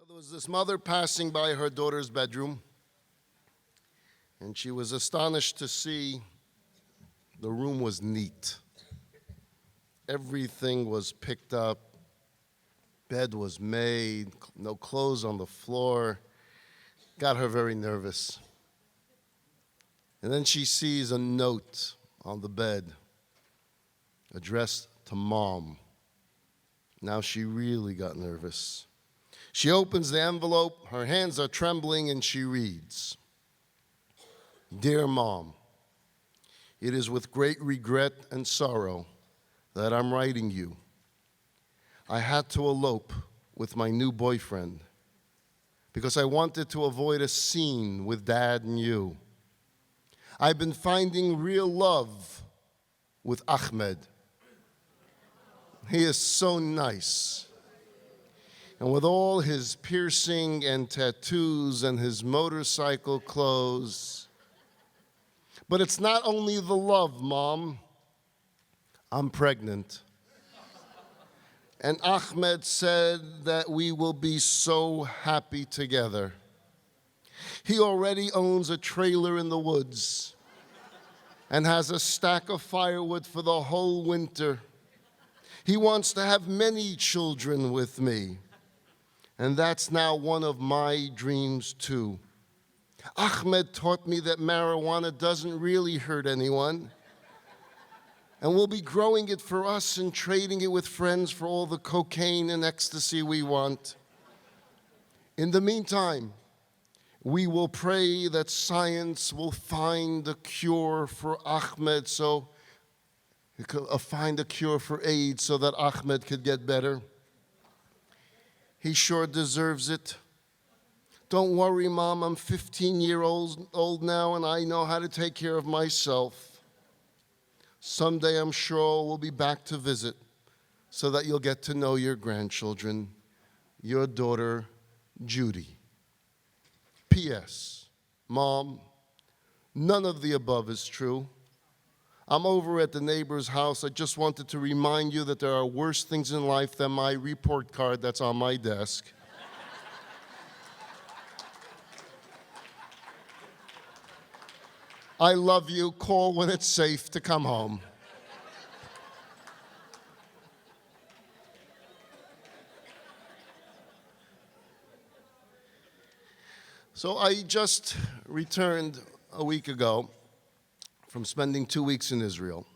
There was this mother passing by her daughter's bedroom, and she was astonished to see the room was neat. Everything was picked up, bed was made, no clothes on the floor. Got her very nervous. And then she sees a note on the bed addressed to Mom. Now she really got nervous. She opens the envelope, her hands are trembling, and she reads, "Dear Mom, it is with great regret and sorrow that I'm writing you. I had to elope with my new boyfriend because I wanted to avoid a scene with Dad and you. I've been finding real love with Ahmed. He is so nice. And with all his piercing and tattoos and his motorcycle clothes. But it's not only the love, Mom. I'm pregnant. And Ahmed said that we will be so happy together. He already owns a trailer in the woods and has a stack of firewood for the whole winter. He wants to have many children with me. And that's now one of my dreams too. Ahmed taught me that marijuana doesn't really hurt anyone. And we'll be growing it for us and trading it with friends for all the cocaine and ecstasy we want. In the meantime, we will pray that science will find a cure for Ahmed, so find a cure for AIDS so that Ahmed could get better. He sure deserves it. Don't worry, Mom, I'm 15 years old now and I know how to take care of myself. Someday I'm sure we'll be back to visit so that you'll get to know your grandchildren, your daughter, Judy. P.S. Mom, none of the above is true. I'm over at the neighbor's house. I just wanted to remind you that there are worse things in life than my report card that's on my desk. I love you. Call when it's safe to come home. So I just returned a week ago from spending 2 weeks in Israel.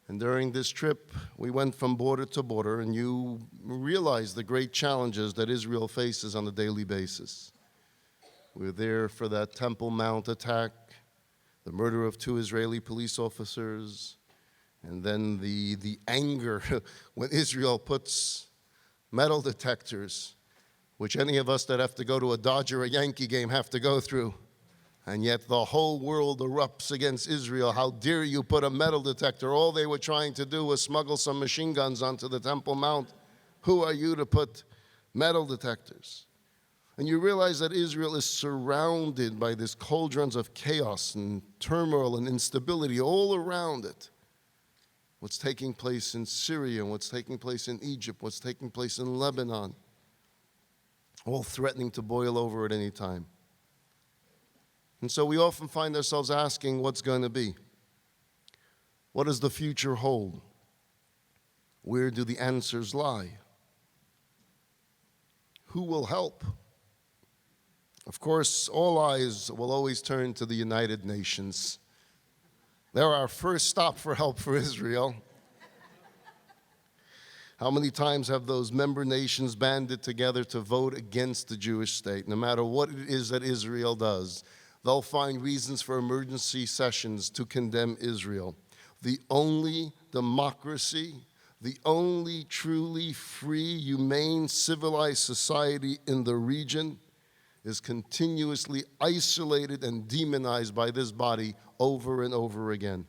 And during this trip, we went from border to border, and you realize the great challenges that Israel faces on a daily basis. We were there for that Temple Mount attack, the murder of 2 Israeli police officers, and then the anger when Israel puts metal detectors, which any of us that have to go to a Dodger or Yankee game have to go through. And yet the whole world erupts against Israel. How dare you put a metal detector? All they were trying to do was smuggle some machine guns onto the Temple Mount. Who are you to put metal detectors? And you realize that Israel is surrounded by these cauldrons of chaos and turmoil and instability all around it. What's taking place in Syria, what's taking place in Egypt, what's taking place in Lebanon, all threatening to boil over at any time. And so we often find ourselves asking, what's going to be? What does the future hold? Where do the answers lie? Who will help? Of course, all eyes will always turn to the United Nations. They're our first stop for help for Israel. How many times have those member nations banded together to vote against the Jewish state? No matter what it is that Israel does, they'll find reasons for emergency sessions to condemn Israel. The only democracy, the only truly free, humane, civilized society in the region is continuously isolated and demonized by this body over and over again.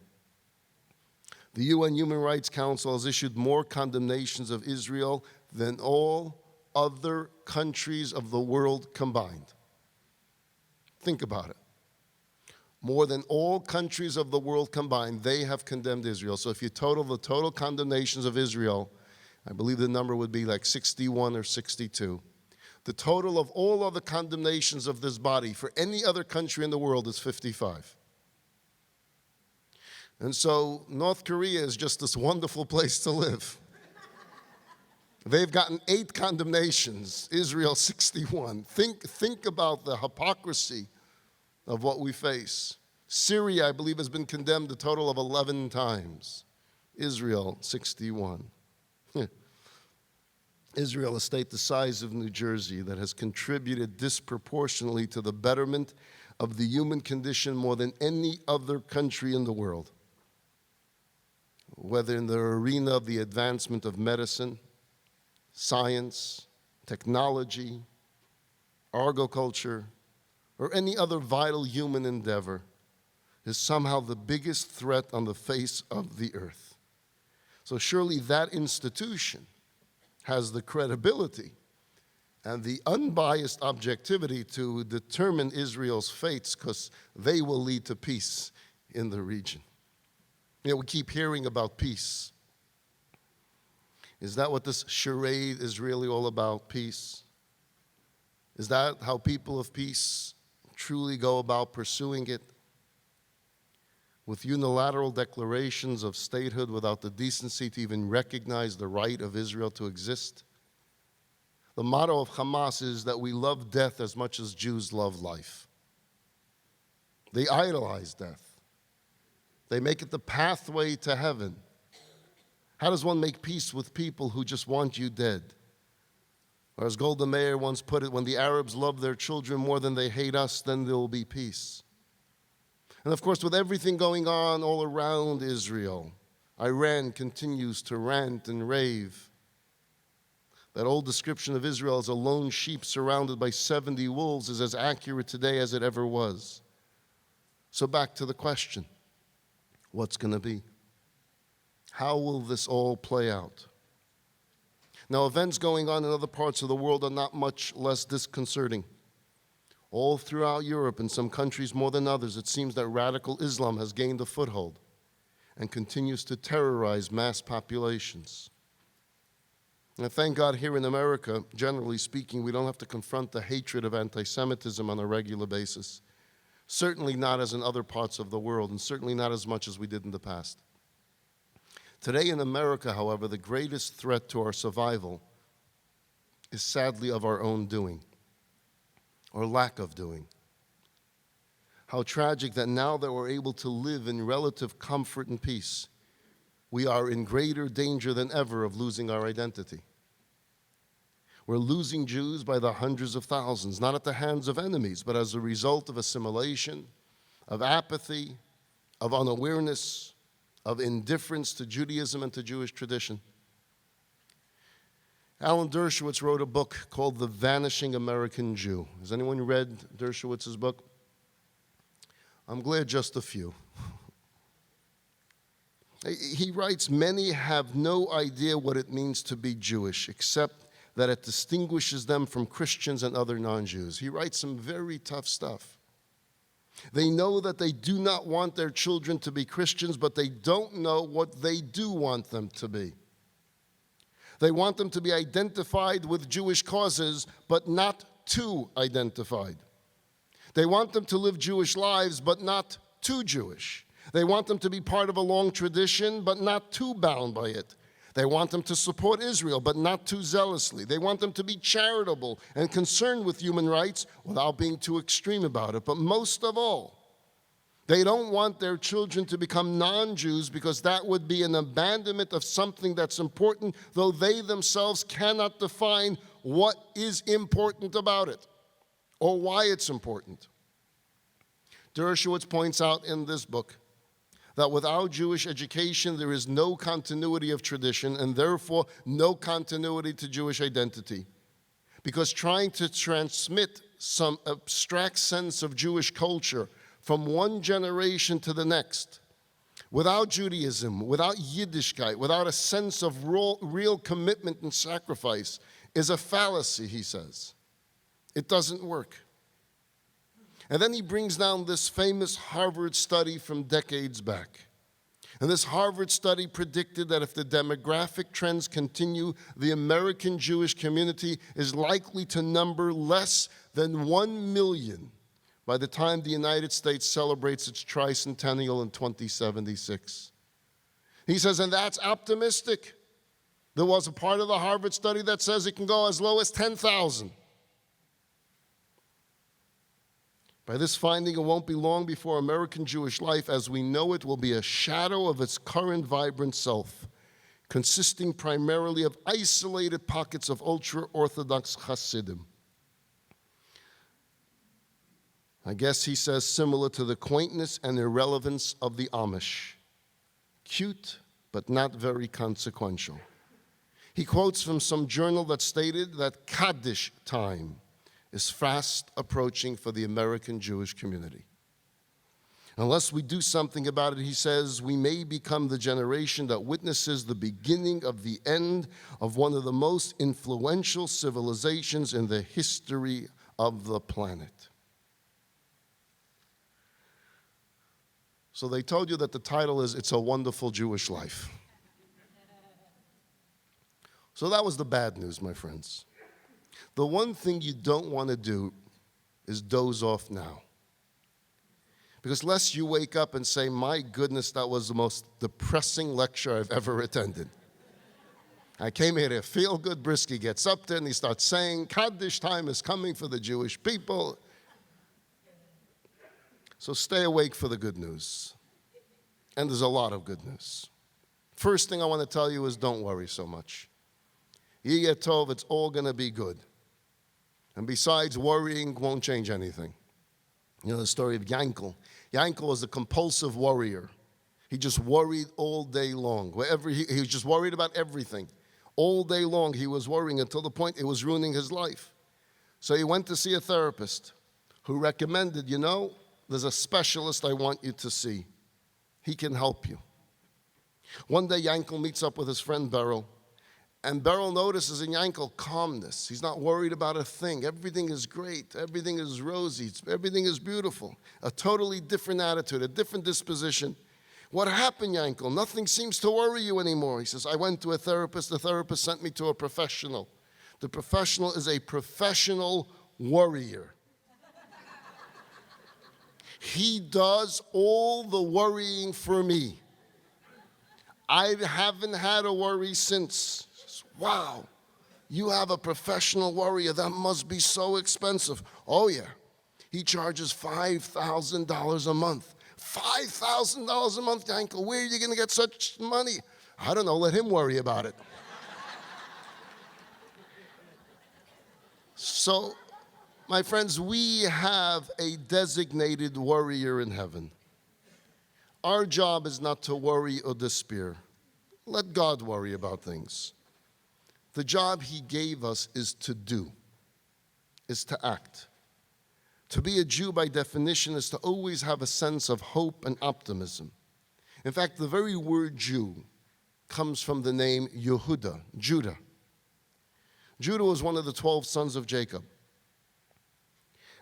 The UN Human Rights Council has issued more condemnations of Israel than all other countries of the world combined. Think about it. More than all countries of the world combined, they have condemned Israel. So if you total the total condemnations of Israel, I believe the number would be like 61 or 62. The total of all other condemnations of this body for any other country in the world is 55. And so North Korea is just this wonderful place to live. They've gotten 8 condemnations, Israel 61. Think about the hypocrisy of what we face. Syria, I believe, has been condemned a total of 11 times. Israel 61. Israel, a state the size of New Jersey that has contributed disproportionately to the betterment of the human condition more than any other country in the world. Whether in the arena of the advancement of medicine, science, technology, agriculture, or any other vital human endeavor, is somehow the biggest threat on the face of the earth. So surely that institution has the credibility and the unbiased objectivity to determine Israel's fates, because they will lead to peace in the region. You know, we keep hearing about peace. Is that what this charade is really all about, peace? Is that how people of peace truly go about pursuing it? With unilateral declarations of statehood without the decency to even recognize the right of Israel to exist? The motto of Hamas is that we love death as much as Jews love life. They idolize death. They make it the pathway to heaven. How does one make peace with people who just want you dead? Or as Golda Meir once put it, when the Arabs love their children more than they hate us, then there will be peace. And of course, with everything going on all around Israel, Iran continues to rant and rave. That old description of Israel as a lone sheep surrounded by 70 wolves is as accurate today as it ever was. So back to the question, what's going to be? How will this all play out? Now, events going on in other parts of the world are not much less disconcerting. All throughout Europe, in some countries more than others, it seems that radical Islam has gained a foothold and continues to terrorize mass populations. And thank God here in America, generally speaking, we don't have to confront the hatred of anti-Semitism on a regular basis. Certainly not as in other parts of the world, and certainly not as much as we did in the past. Today in America, however, the greatest threat to our survival is sadly of our own doing, or lack of doing. How tragic that now that we're able to live in relative comfort and peace, we are in greater danger than ever of losing our identity. We're losing Jews by the hundreds of thousands, not at the hands of enemies, but as a result of assimilation, of apathy, of unawareness, of indifference to Judaism and to Jewish tradition. Alan Dershowitz wrote a book called The Vanishing American Jew. Has anyone read Dershowitz's book? I'm glad just a few. He writes, many have no idea what it means to be Jewish, except that it distinguishes them from Christians and other non-Jews. He writes some very tough stuff. They know that they do not want their children to be Christians, but they don't know what they do want them to be. They want them to be identified with Jewish causes, but not too identified. They want them to live Jewish lives, but not too Jewish. They want them to be part of a long tradition, but not too bound by it. They want them to support Israel, but not too zealously. They want them to be charitable and concerned with human rights without being too extreme about it. But most of all, they don't want their children to become non-Jews, because that would be an abandonment of something that's important, though they themselves cannot define what is important about it or why it's important. Dershowitz points out in this book that without Jewish education, there is no continuity of tradition and therefore no continuity to Jewish identity. Because trying to transmit some abstract sense of Jewish culture from one generation to the next, without Judaism, without Yiddishkeit, without a sense of real commitment and sacrifice, is a fallacy, he says. It doesn't work. And then he brings down this famous Harvard study from decades back. And this Harvard study predicted that if the demographic trends continue, the American Jewish community is likely to number less than 1 million by the time the United States celebrates its tricentennial in 2076. He says, and that's optimistic. There was a part of the Harvard study that says it can go as low as 10,000. By this finding, it won't be long before American Jewish life as we know it will be a shadow of its current vibrant self, consisting primarily of isolated pockets of ultra-Orthodox Hasidim. I guess he says similar to the quaintness and irrelevance of the Amish. Cute, but not very consequential. He quotes from some journal that stated that Kaddish time is fast approaching for the American Jewish community. Unless we do something about it, he says, we may become the generation that witnesses the beginning of the end of one of the most influential civilizations in the history of the planet. So they told you that the title is It's a Wonderful Jewish Life. So that was the bad news, my friends. The one thing you don't want to do is doze off now. Because lest you wake up and say, my goodness, that was the most depressing lecture I've ever attended. I came here to feel good. Bryski gets up there and he starts saying, Kaddish time is coming for the Jewish people. So stay awake for the good news. And there's a lot of good news. First thing I want to tell you is don't worry so much. Yeh Tov, it's all going to be good. And besides, worrying won't change anything. You know the story of Yankel. Yankel was a compulsive worrier. He just worried all day long. Wherever he was just worried about everything. All day long he was worrying until the point it was ruining his life. So he went to see a therapist who recommended, you know, there's a specialist I want you to see. He can help you. One day Yankel meets up with his friend Beryl. And Beryl notices in Yankel calmness. He's not worried about a thing. Everything is great. Everything is rosy. Everything is beautiful. A totally different attitude, a different disposition. What happened, Yankel? Nothing seems to worry you anymore. He says, I went to a therapist. The therapist sent me to a professional. The professional is a professional worrier. He does all the worrying for me. I haven't had a worry since. Wow, you have a professional worrier. That must be so expensive. Oh, yeah. He charges $5,000 a month. $5,000 a month, Yankel. Where are you going to get such money? I don't know. Let him worry about it. So, my friends, we have a designated worrier in heaven. Our job is not to worry or despair. Let God worry about things. The job he gave us is to do, is to act. To be a Jew, by definition, is to always have a sense of hope and optimism. In fact, the very word Jew comes from the name Yehuda, Judah. Judah was one of the 12 sons of Jacob.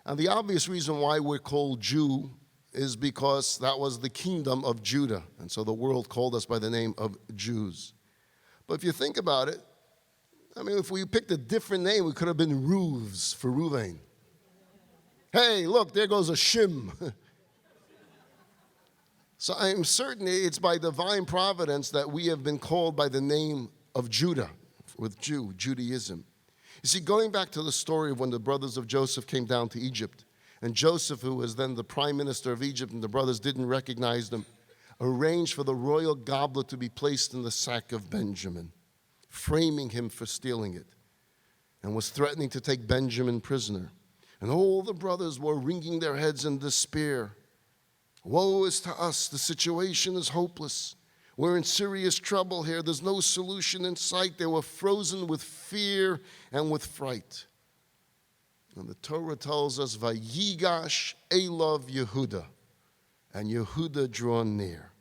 And the obvious reason why we're called Jew is because that was the kingdom of Judah. And so the world called us by the name of Jews. But if you think about it, I mean, if we picked a different name, we could have been Reuves for Ruvain. Hey, look, there goes a Shim. So I'm certain it's by divine providence that we have been called by the name of Judah, with Judaism. You see, going back to the story of when the brothers of Joseph came down to Egypt, and Joseph, who was then the prime minister of Egypt, and the brothers didn't recognize them, arranged for the royal goblet to be placed in the sack of Benjamin, framing him for stealing it, and was threatening to take Benjamin prisoner. And all the brothers were wringing their heads in despair. Woe is to us, the situation is hopeless. We're in serious trouble here. There's no solution in sight. They were frozen with fear and with fright. And the Torah tells us, Vayigash Elav Yehuda, and Yehuda drew near.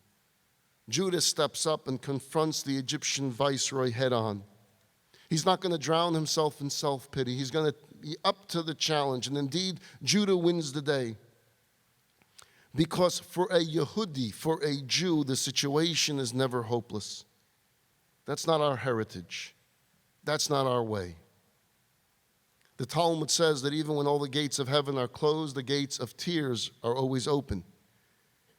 Judah steps up and confronts the Egyptian viceroy head on. He's not going to drown himself in self-pity. He's going to be up to the challenge. And indeed, Judah wins the day. Because for a Yehudi, for a Jew, the situation is never hopeless. That's not our heritage. That's not our way. The Talmud says that even when all the gates of heaven are closed, the gates of tears are always open.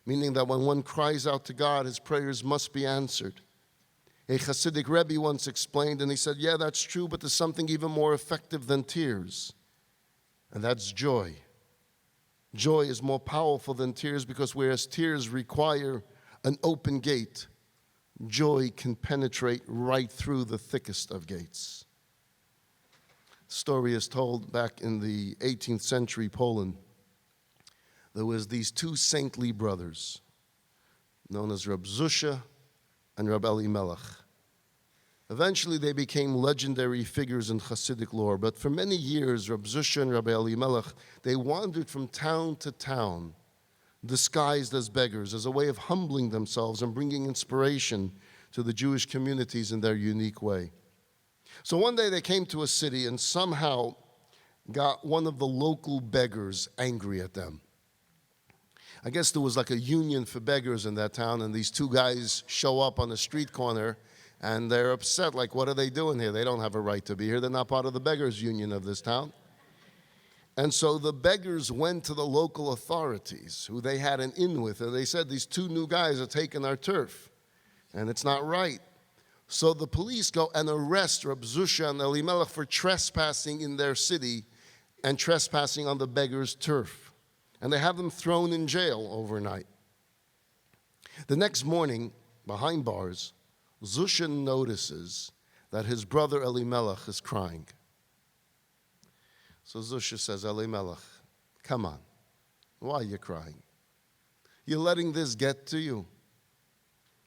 Meaning that when one cries out to God, his prayers must be answered. A Hasidic Rebbe once explained, and he said, yeah, that's true, but there's something even more effective than tears, and that's joy. Joy is more powerful than tears because whereas tears require an open gate, joy can penetrate right through the thickest of gates. The story is told back in the 18th century Poland. There was these two saintly brothers known as Rabbi Zusha and Rabbi Elimelech. Eventually they became legendary figures in Hasidic lore, but for many years Rabbi Zusha and Rabbi Elimelech, they wandered from town to town, disguised as beggars, as a way of humbling themselves and bringing inspiration to the Jewish communities in their unique way. So one day they came to a city and somehow got one of the local beggars angry at them. I guess there was like a union for beggars in that town, and these two guys show up on the street corner, and they're upset, like, what are they doing here? They don't have a right to be here. They're not part of the beggars union of this town. And so the beggars went to the local authorities, who they had an in with, and they said, these two new guys are taking our turf, and it's not right. So the police go and arrest Rabbi Zusha and Elimelech for trespassing in their city and trespassing on the beggars' turf. And they have them thrown in jail overnight. The next morning, behind bars, Zusha notices that his brother Elimelech is crying. So Zusha says, Elimelech, come on, why are you crying? You're letting this get to you.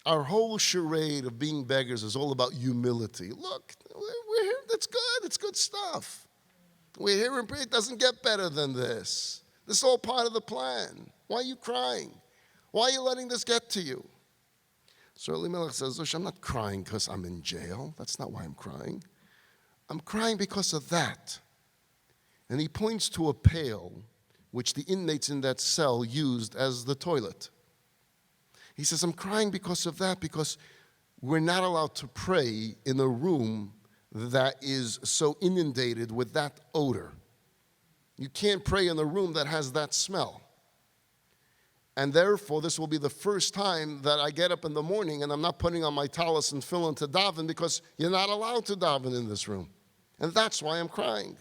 Our whole charade of being beggars is all about humility. Look, we're here, that's good, it's good stuff. We're here and pray, it doesn't get better than this. This is all part of the plan. Why are you crying? Why are you letting this get to you? So Elimelech says, Zusha, I'm not crying because I'm in jail. That's not why I'm crying. I'm crying because of that. And he points to a pail which the inmates in that cell used as the toilet. He says, I'm crying because of that, because we're not allowed to pray in a room that is so inundated with that odor. You can't pray in a room that has that smell. And therefore, this will be the first time that I get up in the morning and I'm not putting on my talis and tefillin to daven, because you're not allowed to daven in this room. And that's why I'm crying.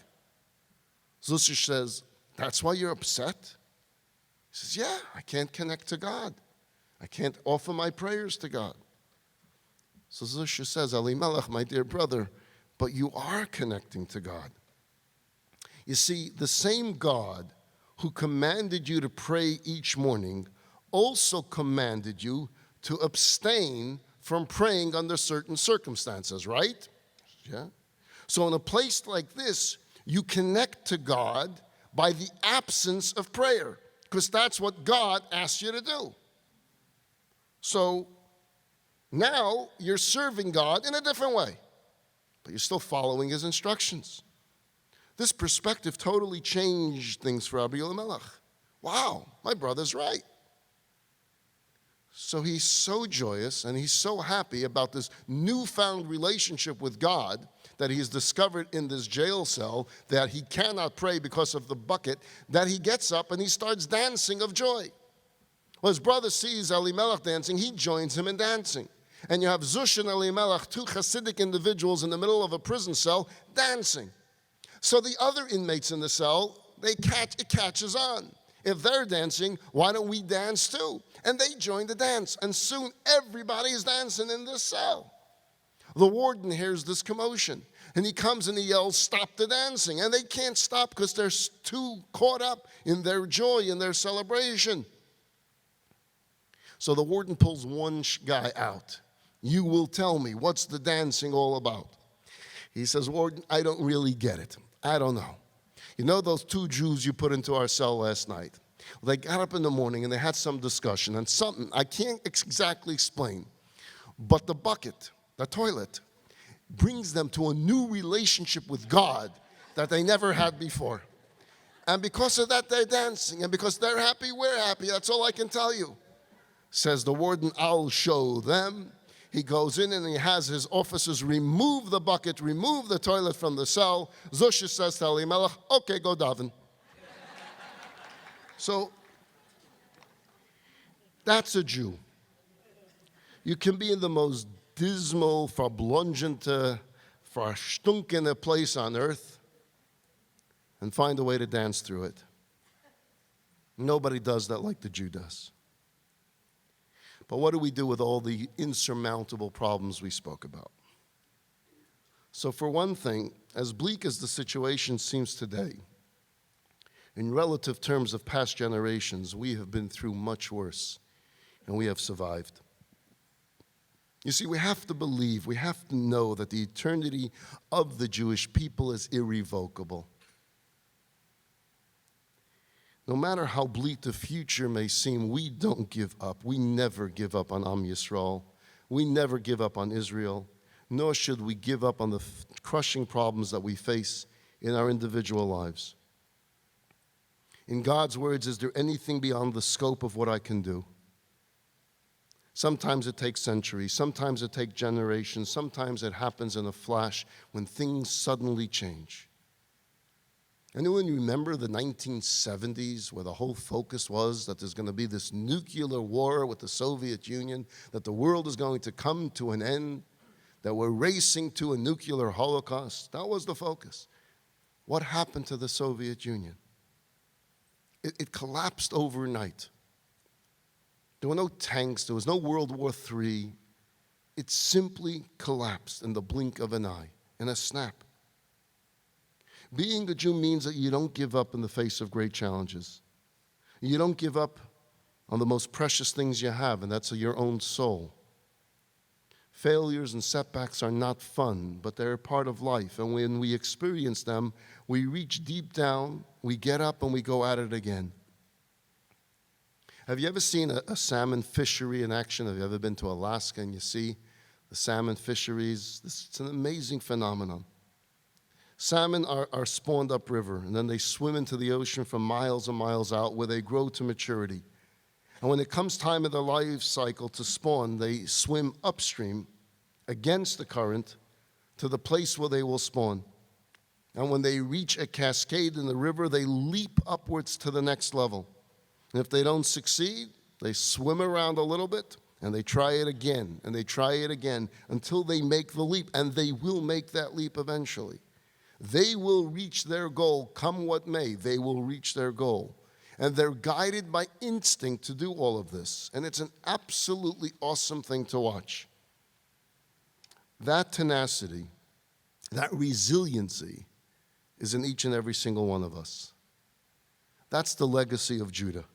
Zusha says, that's why you're upset? He says, yeah, I can't connect to God. I can't offer my prayers to God. So Zusha says, Elimelech, my dear brother, but you are connecting to God. You see, the same God who commanded you to pray each morning also commanded you to abstain from praying under certain circumstances, right? Yeah. So in a place like this, you connect to God by the absence of prayer, because that's what God asked you to do. So now you're serving God in a different way, but you're still following his instructions. This perspective totally changed things for Rabbi Elimelech. Wow, my brother's right. So he's so joyous and he's so happy about this newfound relationship with God that he's discovered in this jail cell, that he cannot pray because of the bucket, that he gets up and he starts dancing of joy. Well, his brother sees Elimelech dancing, he joins him in dancing. And you have Zusha and Elimelech, two Hasidic individuals in the middle of a prison cell, dancing. So the other inmates in the cell, it catches on. If they're dancing, why don't we dance too? And they join the dance, and soon everybody is dancing in this cell. The warden hears this commotion, and he comes and he yells, stop the dancing. And they can't stop because they're too caught up in their joy and their celebration. So the warden pulls one guy out. You will tell me, what's the dancing all about? He says, warden, I don't really get it. I don't know. You know those two Jews you put into our cell last night? Well, they got up in the morning and they had some discussion and something I can't exactly explain, but the bucket, the toilet, brings them to a new relationship with God that they never had before. And because of that, they're dancing. And because they're happy, we're happy. That's all I can tell you. Says the warden, I'll show them. He goes in and he has his officers remove the bucket, remove the toilet from the cell. Zusha says to Elimelech, okay, go daven. So, that's a Jew. You can be in the most dismal, verblungente, verstunkene place on earth and find a way to dance through it. Nobody does that like the Jew does. But what do we do with all the insurmountable problems we spoke about? So for one thing, as bleak as the situation seems today, in relative terms of past generations, we have been through much worse, and we have survived. You see, we have to believe, we have to know that the eternity of the Jewish people is irrevocable. No matter how bleak the future may seem, we don't give up. We never give up on Am Yisrael. We never give up on Israel, nor should we give up on the crushing problems that we face in our individual lives. In God's words, is there anything beyond the scope of what I can do? Sometimes it takes centuries, sometimes it takes generations, sometimes it happens in a flash when things suddenly change. Anyone remember the 1970s where the whole focus was that there's going to be this nuclear war with the Soviet Union, that the world is going to come to an end, that we're racing to a nuclear holocaust? That was the focus. What happened to the Soviet Union? It collapsed overnight. There were no tanks, there was no World War III. It simply collapsed in the blink of an eye, in a snap. Being a Jew means that you don't give up in the face of great challenges. You don't give up on the most precious things you have, and that's your own soul. Failures and setbacks are not fun, but they're a part of life. And when we experience them, we reach deep down, we get up, and we go at it again. Have you ever seen a salmon fishery in action? Have you ever been to Alaska and you see the salmon fisheries? It's an amazing phenomenon. Salmon are spawned upriver, and then they swim into the ocean from miles and miles out where they grow to maturity. And when it comes time in their life cycle to spawn, they swim upstream against the current to the place where they will spawn. And when they reach a cascade in the river, they leap upwards to the next level. And if they don't succeed, they swim around a little bit, and they try it again, and they try it again, until they make the leap, and they will make that leap eventually. They will reach their goal, come what may, they will reach their goal. And they're guided by instinct to do all of this. And it's an absolutely awesome thing to watch. That tenacity, that resiliency is in each and every single one of us. That's the legacy of Judah.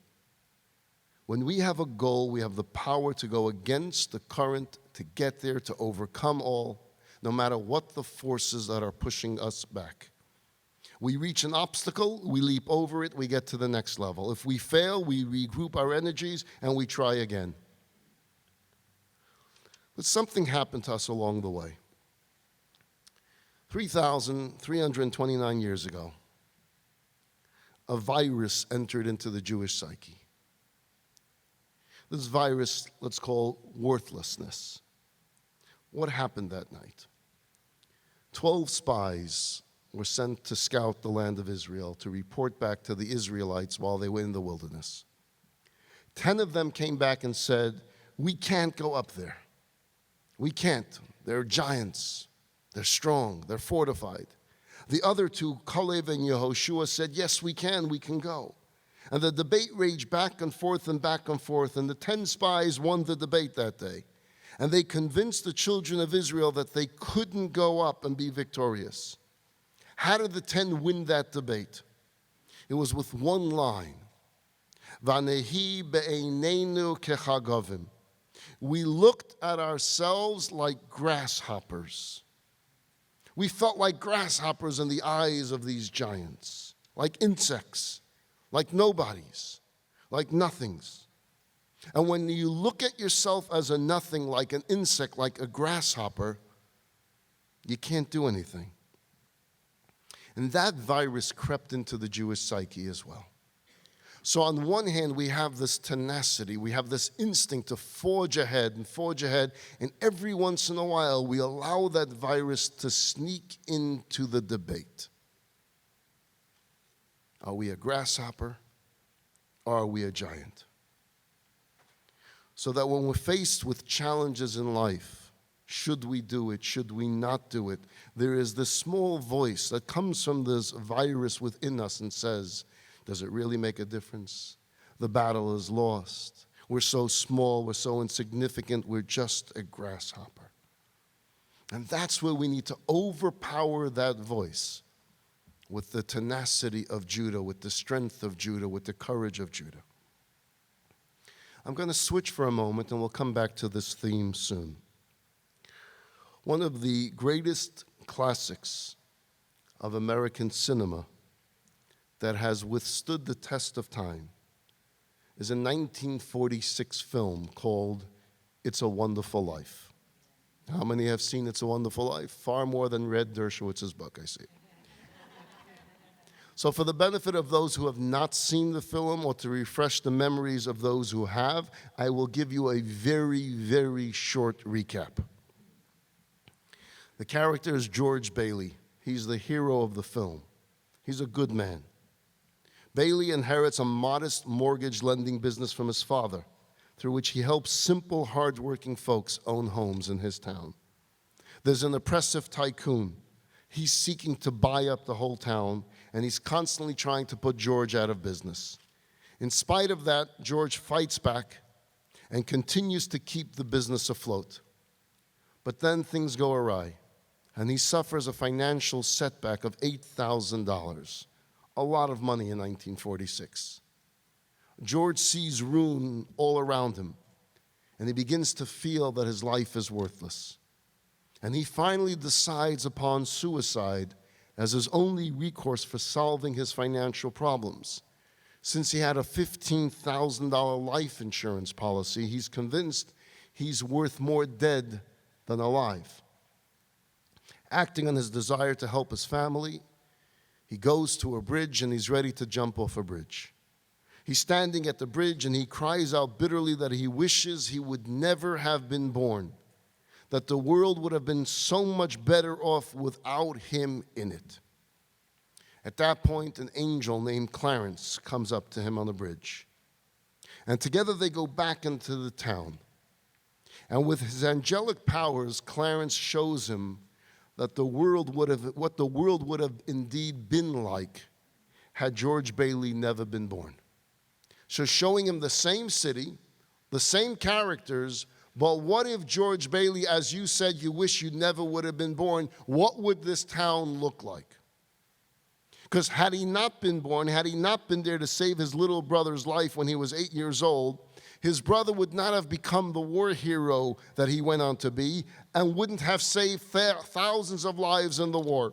When we have a goal, we have the power to go against the current, to get there, to overcome all, no matter what the forces that are pushing us back. We reach an obstacle, we leap over it, we get to the next level. If we fail, we regroup our energies and we try again. But something happened to us along the way. 3,329 years ago, a virus entered into the Jewish psyche. This virus, let's call worthlessness. What happened that night? 12 spies were sent to scout the land of Israel to report back to the Israelites while they were in the wilderness. 10 of them came back and said, we can't go up there. We can't. They're giants. They're strong. They're fortified. The other two, Kalev and Yehoshua, said, yes, we can go. And the debate raged back and forth, and the 10 spies won the debate that day. And they convinced the children of Israel that they couldn't go up and be victorious. How did the 10 win that debate? It was with one line. Vanehi be'einenu kechagavim. We looked at ourselves like grasshoppers. We felt like grasshoppers in the eyes of these giants, like insects, like nobodies, like nothings. And when you look at yourself as a nothing, like an insect, like a grasshopper, you can't do anything. And that virus crept into the Jewish psyche as well. So on one hand, we have this tenacity, we have this instinct to forge ahead, and every once in a while, we allow that virus to sneak into the debate. Are we a grasshopper, or are we a giant? So that when we're faced with challenges in life, should we do it, should we not do it, there is this small voice that comes from this virus within us and says, does it really make a difference? The battle is lost. We're so small, we're so insignificant, we're just a grasshopper. And that's where we need to overpower that voice with the tenacity of Judah, with the strength of Judah, with the courage of Judah. I'm going to switch for a moment and we'll come back to this theme soon. One of the greatest classics of American cinema that has withstood the test of time is a 1946 film called It's a Wonderful Life. How many have seen It's a Wonderful Life? Far more than read Dershowitz's book, I see. So for the benefit of those who have not seen the film or to refresh the memories of those who have, I will give you a very, very short recap. The character is George Bailey. He's the hero of the film. He's a good man. Bailey inherits a modest mortgage lending business from his father, through which he helps simple, hardworking folks own homes in his town. There's an oppressive tycoon. He's seeking to buy up the whole town, and he's constantly trying to put George out of business. In spite of that, George fights back and continues to keep the business afloat. But then things go awry, and he suffers a financial setback of $8,000. A lot of money in 1946. George sees ruin all around him, and he begins to feel that his life is worthless. And he finally decides upon suicide as his only recourse for solving his financial problems. Since he had a $15,000 life insurance policy, he's convinced he's worth more dead than alive. Acting on his desire to help his family, he goes to a bridge and he's ready to jump off a bridge. He's standing at the bridge and he cries out bitterly that he wishes he would never have been born, that the world would have been so much better off without him in it. At that point, an angel named Clarence comes up to him on the bridge. And together they go back into the town. And with his angelic powers, Clarence shows him that what the world would have indeed been like had George Bailey never been born. So showing him the same city, the same characters, but what if George Bailey, as you said, you wish you never would have been born, what would this town look like? Because had he not been born, had he not been there to save his little brother's life when he was 8 years old, his brother would not have become the war hero that he went on to be and wouldn't have saved thousands of lives in the war.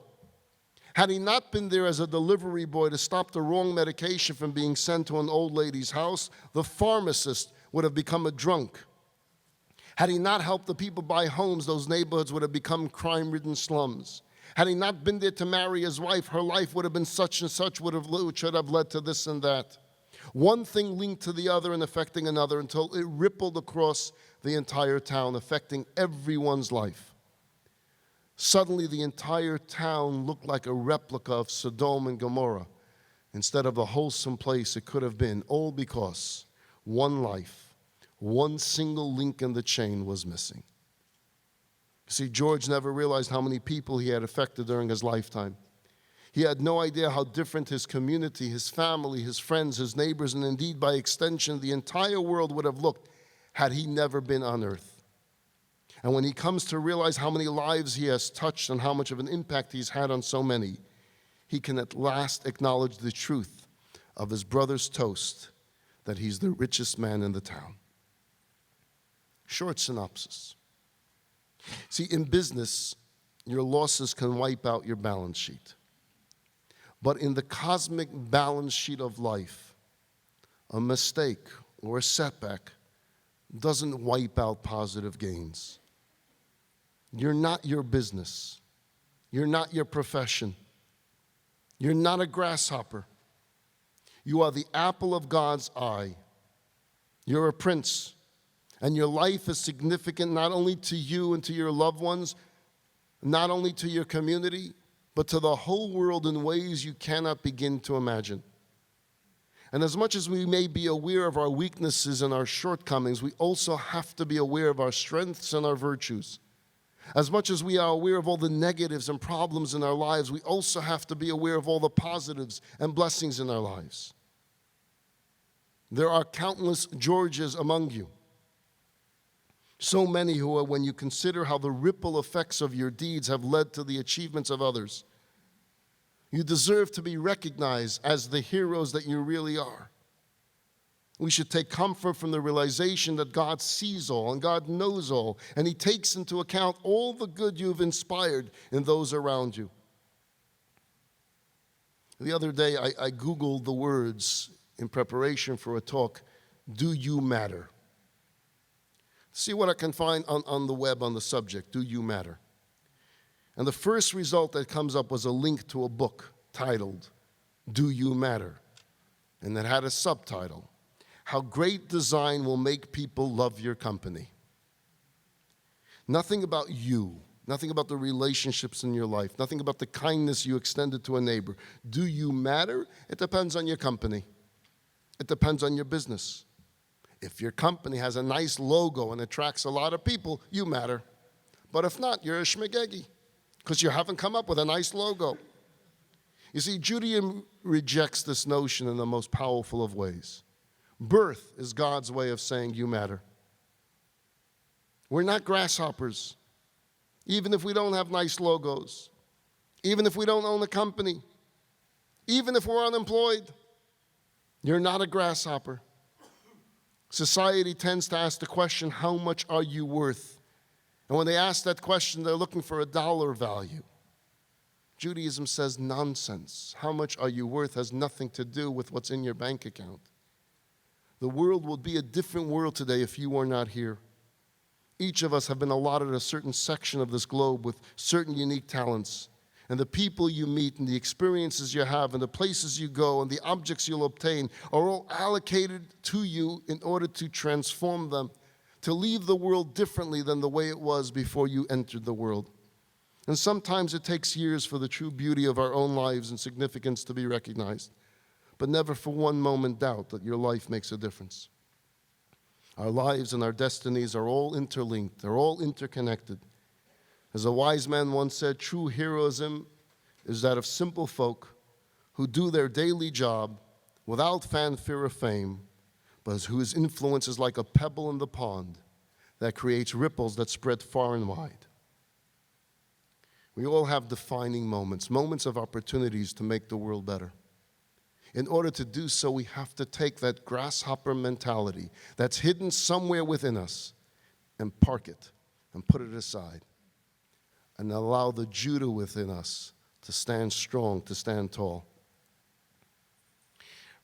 Had he not been there as a delivery boy to stop the wrong medication from being sent to an old lady's house, the pharmacist would have become a drunk. Had he not helped the people buy homes, those neighborhoods would have become crime-ridden slums. Had he not been there to marry his wife, her life would have been such and such, which should have led to this and that. One thing linked to the other and affecting another until it rippled across the entire town, affecting everyone's life. Suddenly, the entire town looked like a replica of Sodom and Gomorrah instead of the wholesome place it could have been, all because one life, one single link in the chain was missing. See, George never realized how many people he had affected during his lifetime. He had no idea how different his community, his family, his friends, his neighbors, and indeed by extension, the entire world would have looked had he never been on earth. And when he comes to realize how many lives he has touched and how much of an impact he's had on so many, he can at last acknowledge the truth of his brother's toast that he's the richest man in the town. Short synopsis. See, in business, your losses can wipe out your balance sheet. But in the cosmic balance sheet of life, a mistake or a setback doesn't wipe out positive gains. You're not your business. You're not your profession. You're not a grasshopper. You are the apple of God's eye. You're a prince. And your life is significant not only to you and to your loved ones, not only to your community, but to the whole world in ways you cannot begin to imagine. And as much as we may be aware of our weaknesses and our shortcomings, we also have to be aware of our strengths and our virtues. As much as we are aware of all the negatives and problems in our lives, we also have to be aware of all the positives and blessings in our lives. There are countless Georges among you. So many who are, when you consider how the ripple effects of your deeds have led to the achievements of others, you deserve to be recognized as the heroes that you really are. We should take comfort from the realization that God sees all and God knows all, and He takes into account all the good you've inspired in those around you. The other day, I Googled the words in preparation for a talk, "Do you matter?" See what I can find on the web on the subject, "Do you matter?" And the first result that comes up was a link to a book titled, "Do You Matter?" And it had a subtitle, "How Great Design Will Make People Love Your Company." Nothing about you, nothing about the relationships in your life, nothing about the kindness you extended to a neighbor. Do you matter? It depends on your company. It depends on your business. If your company has a nice logo and attracts a lot of people, you matter. But if not, you're a schmagegi, because you haven't come up with a nice logo. You see, Judaism rejects this notion in the most powerful of ways. Birth is God's way of saying you matter. We're not grasshoppers, even if we don't have nice logos, even if we don't own a company, even if we're unemployed. You're not a grasshopper. Society tends to ask the question, how much are you worth? And when they ask that question, they're looking for a dollar value. Judaism says nonsense. How much are you worth has nothing to do with what's in your bank account. The world would be a different world today if you were not here. Each of us have been allotted a certain section of this globe with certain unique talents. And the people you meet and the experiences you have and the places you go and the objects you'll obtain are all allocated to you in order to transform them, to leave the world differently than the way it was before you entered the world. And sometimes it takes years for the true beauty of our own lives and significance to be recognized. But never for one moment doubt that your life makes a difference. Our lives and our destinies are all interlinked. They're all interconnected. As a wise man once said, true heroism is that of simple folk who do their daily job without fanfare or fame, but whose influence is like a pebble in the pond that creates ripples that spread far and wide. We all have defining moments, moments of opportunities to make the world better. In order to do so, we have to take that grasshopper mentality that's hidden somewhere within us and park it and put it aside and allow the Judah within us to stand strong, to stand tall.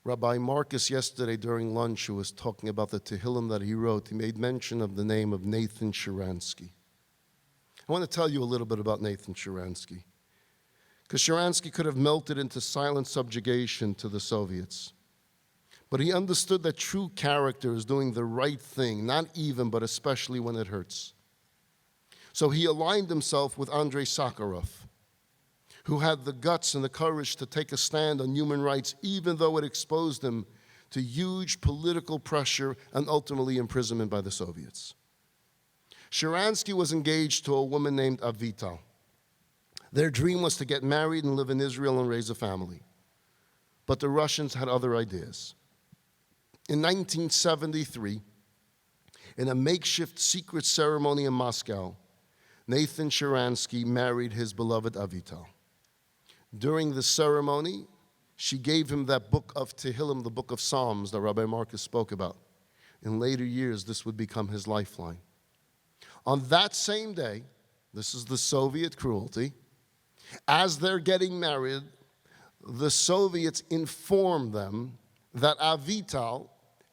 Rabbi Marcus yesterday during lunch, who was talking about the Tehillim that he wrote, he made mention of the name of Natan Sharansky. I want to tell you a little bit about Natan Sharansky, because Sharansky could have melted into silent subjugation to the Soviets. But he understood that true character is doing the right thing, not even, but especially when it hurts. So he aligned himself with Andrei Sakharov, who had the guts and the courage to take a stand on human rights, even though it exposed him to huge political pressure and ultimately imprisonment by the Soviets. Sharansky was engaged to a woman named Avital. Their dream was to get married and live in Israel and raise a family. But the Russians had other ideas. In 1973, in a makeshift secret ceremony in Moscow, Natan Sharansky married his beloved Avital. During the ceremony, she gave him that book of Tehillim, the book of Psalms that Rabbi Marcus spoke about. In later years, this would become his lifeline. On that same day, this is the Soviet cruelty, as they're getting married, the Soviets informed them that Avital,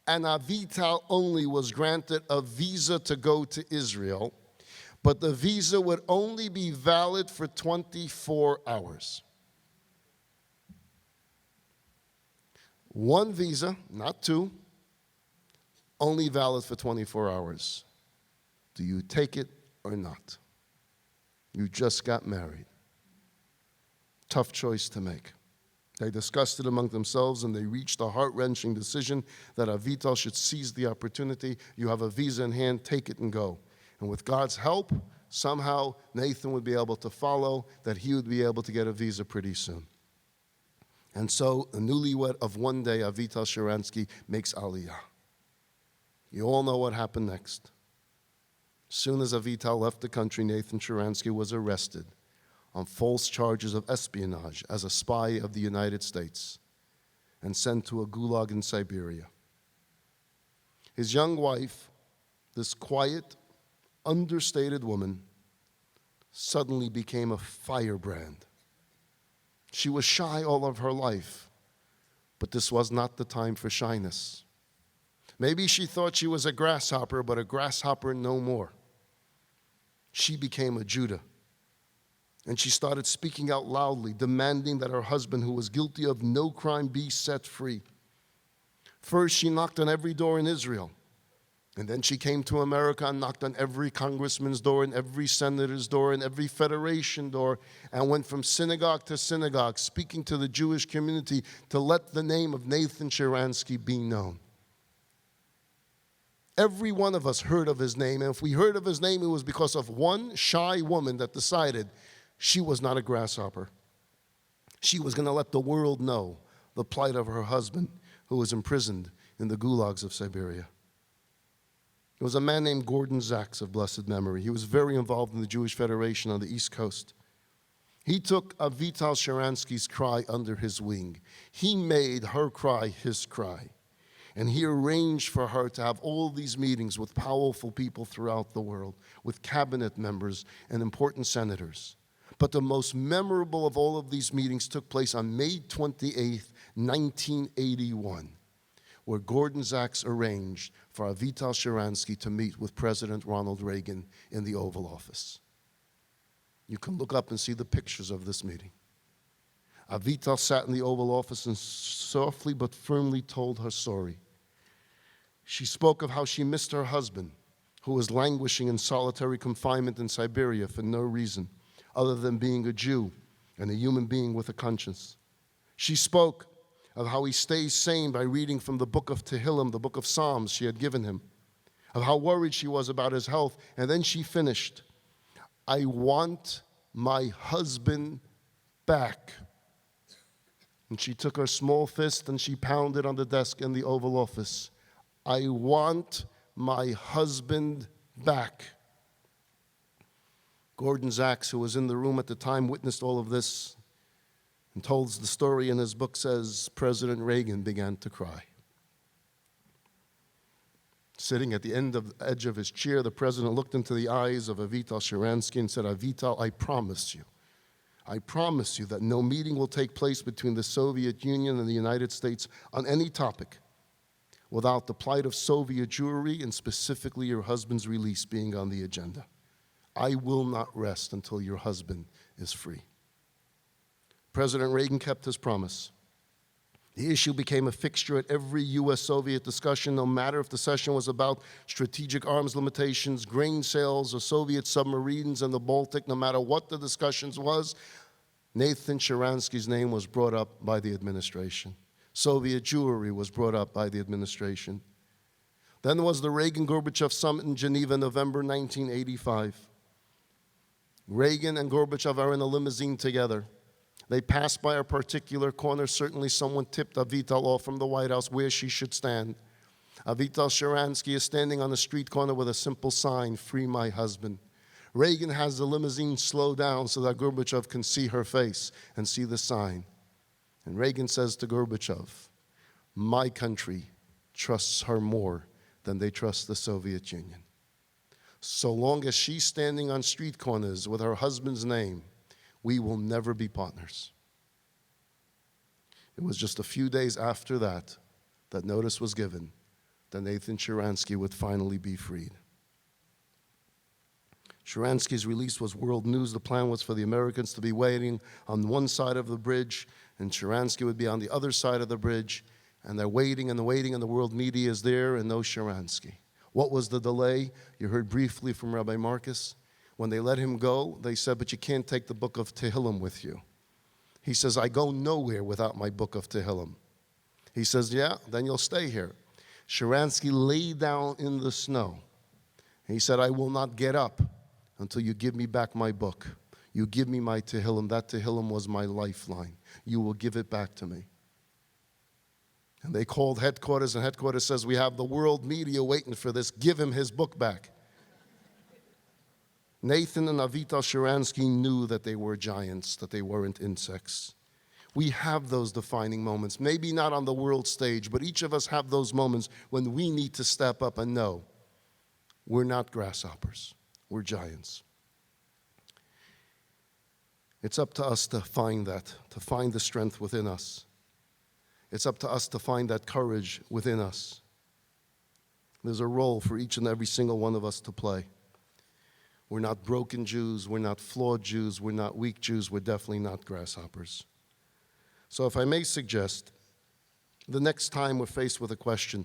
and Avital only, was granted a visa to go to Israel, but the visa would only be valid for 24 hours. One visa, not two, only valid for 24 hours. Do you take it or not? You just got married. Tough choice to make. They discussed it among themselves, and they reached a heart-wrenching decision that Avital should seize the opportunity. You have a visa in hand, take it and go. And with God's help, somehow Nathan would be able to follow, that he would be able to get a visa pretty soon. And so, the newlywed of one day, Avital Sharansky, makes Aliyah. You all know what happened next. As soon as Avital left the country, Natan Sharansky was arrested on false charges of espionage as a spy of the United States and sent to a gulag in Siberia. His young wife, this quiet, understated woman, suddenly became a firebrand. She was shy all of her life, but this was not the time for shyness. Maybe she thought she was a grasshopper, but a grasshopper no more. She became a Judah. And she started speaking out loudly, demanding that her husband, who was guilty of no crime, be set free. First, she knocked on every door in Israel. And then she came to America and knocked on every congressman's door and every senator's door and every federation door, and went from synagogue to synagogue, speaking to the Jewish community to let the name of Natan Sharansky be known. Every one of us heard of his name, and if we heard of his name, it was because of one shy woman that decided she was not a grasshopper. She was going to let the world know the plight of her husband, who was imprisoned in the gulags of Siberia. It was a man named Gordon Zaks of blessed memory. He was very involved in the Jewish Federation on the East Coast. He took Avital Sharansky's cry under his wing. He made her cry his cry. And he arranged for her to have all these meetings with powerful people throughout the world, with cabinet members and important senators. But the most memorable of all of these meetings took place on May 28th, 1981, where Gordon Zaks arranged for Avital Sharansky to meet with President Ronald Reagan in the Oval Office. You can look up and see the pictures of this meeting. Avital sat in the Oval Office and softly but firmly told her story. She spoke of how she missed her husband, who was languishing in solitary confinement in Siberia for no reason other than being a Jew and a human being with a conscience. She spoke of how he stays sane by reading from the book of Tehillim, the book of Psalms she had given him, of how worried she was about his health, and then she finished, "I want my husband back." And she took her small fist and she pounded on the desk in the Oval Office. "I want my husband back." Gordon Zaks, who was in the room at the time, witnessed all of this and told the story in his book, says President Reagan began to cry. Sitting at the edge of his chair, the president looked into the eyes of Avital Sharansky and said, "Avital, I promise you that no meeting will take place between the Soviet Union and the United States on any topic without the plight of Soviet Jewry and specifically your husband's release being on the agenda. I will not rest until your husband is free." President Reagan kept his promise. The issue became a fixture at every U.S.-Soviet discussion, no matter if the session was about strategic arms limitations, grain sales, or Soviet submarines in the Baltic. No matter what the discussions was, Natan Sharansky's name was brought up by the administration. Soviet Jewry was brought up by the administration. Then there was the Reagan-Gorbachev summit in Geneva, November 1985. Reagan and Gorbachev are in a limousine together. They passed by a particular corner. Certainly someone tipped Avital off from the White House where she should stand. Avital Sharansky is standing on a street corner with a simple sign, "Free my husband." Reagan has the limousine slow down so that Gorbachev can see her face and see the sign. And Reagan says to Gorbachev, "My country trusts her more than they trust the Soviet Union. So long as she's standing on street corners with her husband's name, we will never be partners." It was just a few days after that that notice was given that Natan Sharansky would finally be freed. Sharansky's release was world news. The plan was for the Americans to be waiting on one side of the bridge, and Sharansky would be on the other side of the bridge, And they're waiting and waiting, and the world media is there, and no Sharansky. What was the delay? You heard briefly from Rabbi Marcus. When they let him go, they said, but you can't take the book of Tehillim with you. He says, I go nowhere without my book of Tehillim. He says, yeah, then you'll stay here. Sharansky lay down in the snow. He said, I will not get up until you give me back my book. You give me my Tehillim. That Tehillim was my lifeline. You will give it back to me. And they called headquarters, and headquarters says, we have the world media waiting for this. Give him his book back. Nathan and Avital Sharansky knew that they were giants, that they weren't insects. We have those defining moments. Maybe not on the world stage, but each of us have those moments when we need to step up and know we're not grasshoppers. We're giants. It's up to us to find that, to find the strength within us. It's up to us to find that courage within us. There's a role for each and every single one of us to play. We're not broken Jews. We're not flawed Jews. We're not weak Jews. We're definitely not grasshoppers. So if I may suggest, the next time we're faced with a question,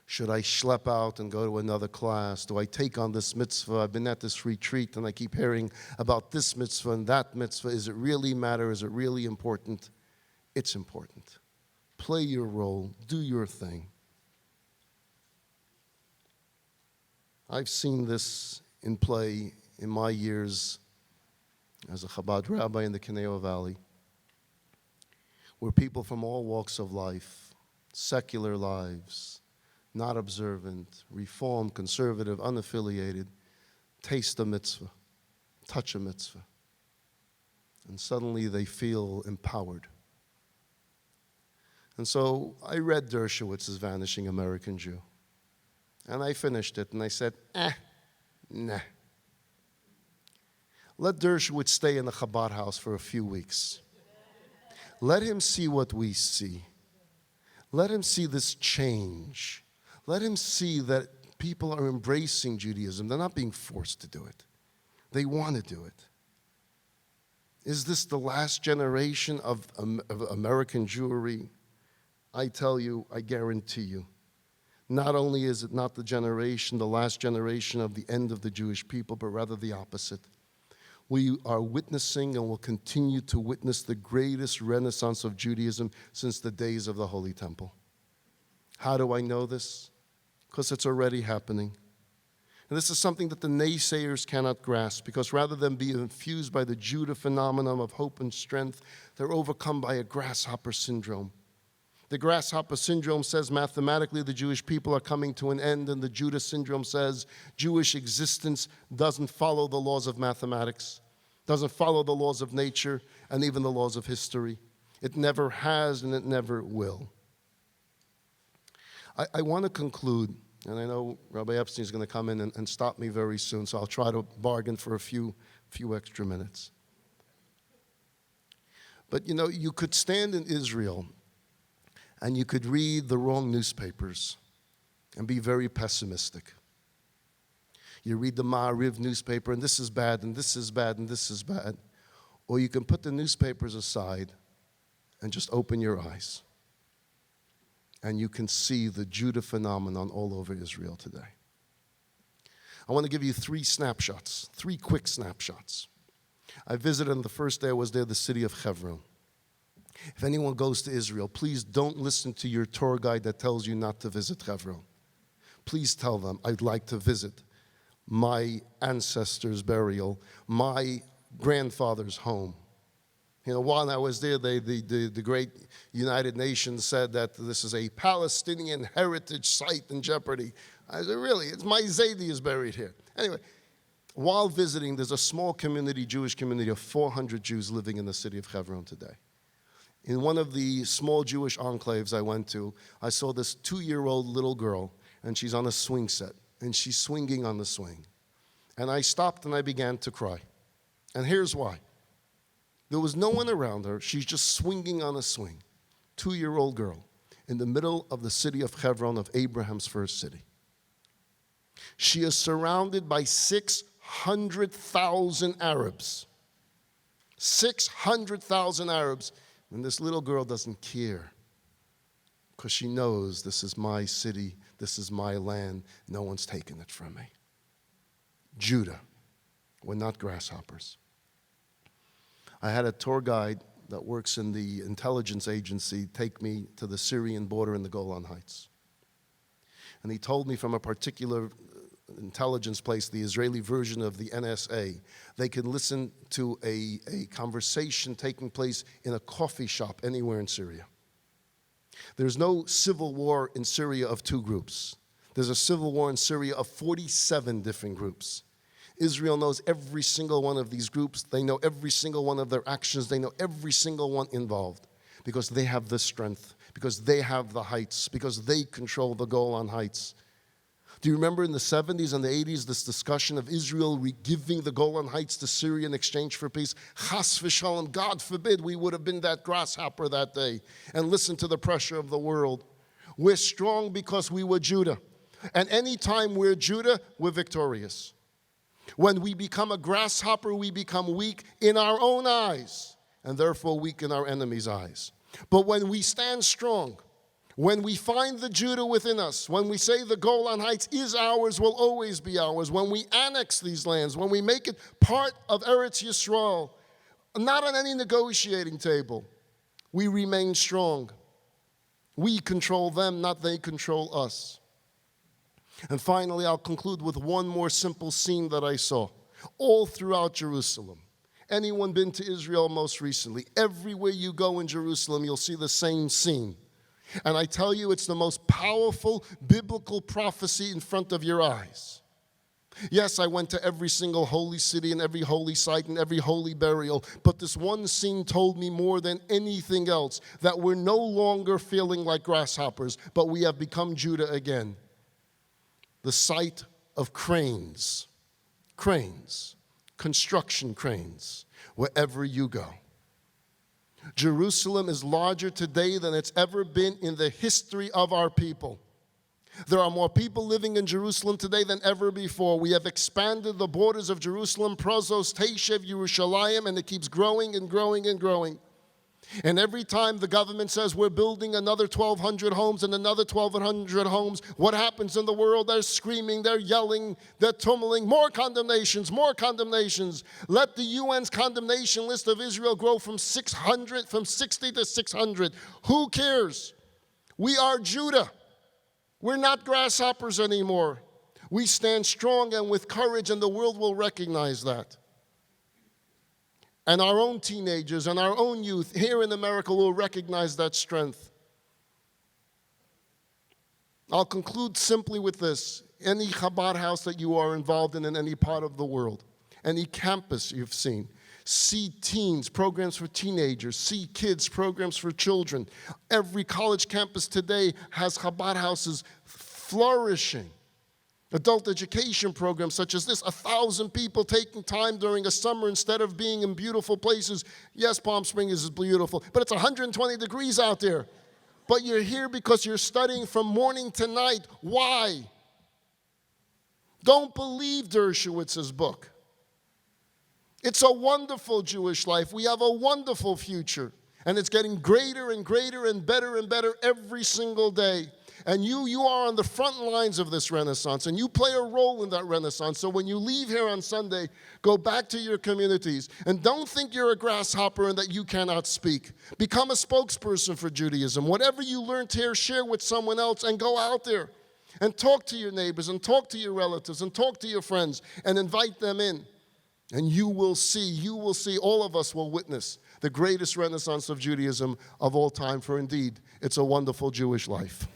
should I schlep out and go to another class? Do I take on this mitzvah? I've been at this retreat and I keep hearing about this mitzvah and that mitzvah. Is it really matter? Is it really important? It's important. Play your role. Do your thing. I've seen this in play in my years as a Chabad rabbi in the Conejo Valley, where people from all walks of life, secular lives, not observant, reformed, conservative, unaffiliated, taste a mitzvah, touch a mitzvah, and suddenly they feel empowered. And so I read Dershowitz's Vanishing American Jew, and I finished it, and I said, nah. Let Dershowitz stay in the Chabad house for a few weeks. Let him see what we see. Let him see this change. Let him see that people are embracing Judaism. They're not being forced to do it. They want to do it. Is this the last generation of American Jewry? I tell you, I guarantee you, not only is it not the last generation of the end of the Jewish people, but rather the opposite. We are witnessing and will continue to witness the greatest renaissance of Judaism since the days of the Holy Temple. How do I know this? Because it's already happening. And this is something that the naysayers cannot grasp, because rather than be infused by the Judah phenomenon of hope and strength, they're overcome by a grasshopper syndrome. The grasshopper syndrome says mathematically the Jewish people are coming to an end, and the Judah syndrome says Jewish existence doesn't follow the laws of mathematics, doesn't follow the laws of nature, and even the laws of history. It never has, and it never will. I want to conclude, and I know Rabbi Epstein is going to come in and stop me very soon, so I'll try to bargain for a few extra minutes. But you know, you could stand in Israel and you could read the wrong newspapers and be very pessimistic. You read the Ma'ariv newspaper, and this is bad, and this is bad, and this is bad. Or you can put the newspapers aside and just open your eyes. And you can see the Judah phenomenon all over Israel today. I want to give you three quick snapshots. I visited on the first day I was there, the city of Hebron. If anyone goes to Israel, please don't listen to your tour guide that tells you not to visit Hebron. Please tell them, I'd like to visit my ancestors' burial, my grandfather's home. You know, while I was there, the great United Nations said that this is a Palestinian heritage site in jeopardy. I said, really? It's my Zaidi is buried here. Anyway, while visiting, there's a small community, Jewish community of 400 Jews living in the city of Hebron today. In one of the small Jewish enclaves I went to, I saw this 2-year-old little girl, and she's on a swing set, and she's swinging on the swing. And I stopped and I began to cry. And here's why. There was no one around her. She's just swinging on a swing. 2-year-old girl in the middle of the city of Hebron, of Abraham's first city. She is surrounded by 600,000 Arabs. 600,000 Arabs. And this little girl doesn't care. because she knows this is my city, this is my land, no one's taking it from me. Judah, we're not grasshoppers. I had a tour guide that works in the intelligence agency take me to the Syrian border in the Golan Heights. And he told me from a particular intelligence place, the Israeli version of the NSA, they can listen to a conversation taking place in a coffee shop anywhere in Syria. There's no civil war in Syria of two groups. There's a civil war in Syria of 47 different groups. Israel knows every single one of these groups. They know every single one of their actions. They know every single one involved because they have the strength, because they have the heights, because they control the Golan Heights. Do you remember in the 70s and the 80s this discussion of Israel giving the Golan Heights to Syria in exchange for peace? Chas v'shalom, God forbid we would have been that grasshopper that day and listened to the pressure of the world. We're strong because we were Judah. And anytime we're Judah, we're victorious. When we become a grasshopper, we become weak in our own eyes and therefore weak in our enemies' eyes. But when we stand strong, when we find the Judah within us, when we say the Golan Heights is ours, will always be ours, when we annex these lands, when we make it part of Eretz Yisrael, not on any negotiating table, we remain strong. We control them, not they control us. And finally, I'll conclude with one more simple scene that I saw all throughout Jerusalem. Anyone been to Israel most recently? Everywhere you go in Jerusalem, you'll see the same scene. And I tell you, it's the most powerful biblical prophecy in front of your eyes. Yes, I went to every single holy city and every holy site and every holy burial, but this one scene told me more than anything else that we're no longer feeling like grasshoppers, but we have become Judah again. The sight of cranes, construction cranes, wherever you go. Jerusalem is larger today than it's ever been in the history of our people. There are more people living in Jerusalem today than ever before. We have expanded the borders of Jerusalem, Prozos, Teishev, Yerushalayim, and it keeps growing and growing and growing. And every time the government says we're building another 1,200 homes and another 1,200 homes, what happens in the world? They're screaming, they're yelling, they're tummeling, more condemnations, more condemnations. Let the UN's condemnation list of Israel grow from 60 to 600. Who cares? We are Judah. We're not grasshoppers anymore. We stand strong and with courage, and the world will recognize that. And our own teenagers and our own youth here in America will recognize that strength. I'll conclude simply with this. Any Chabad house that you are involved in any part of the world, any campus you've seen, see teens, programs for teenagers, see kids, programs for children. Every college campus today has Chabad houses flourishing. Adult education programs such as this, 1,000 people taking time during a summer instead of being in beautiful places. Yes, Palm Springs is beautiful, but it's 120 degrees out there. But you're here because you're studying from morning to night. Why? Don't believe Dershowitz's book. It's a wonderful Jewish life. We have a wonderful future. And it's getting greater and greater and better every single day. And you are on the front lines of this renaissance, and you play a role in that renaissance. So when you leave here on Sunday, go back to your communities, and don't think you're a grasshopper and that you cannot speak. Become a spokesperson for Judaism. Whatever you learned here, share with someone else, and go out there and talk to your neighbors, and talk to your relatives, and talk to your friends, and invite them in. And you will see, all of us will witness the greatest renaissance of Judaism of all time, for indeed, it's a wonderful Jewish life.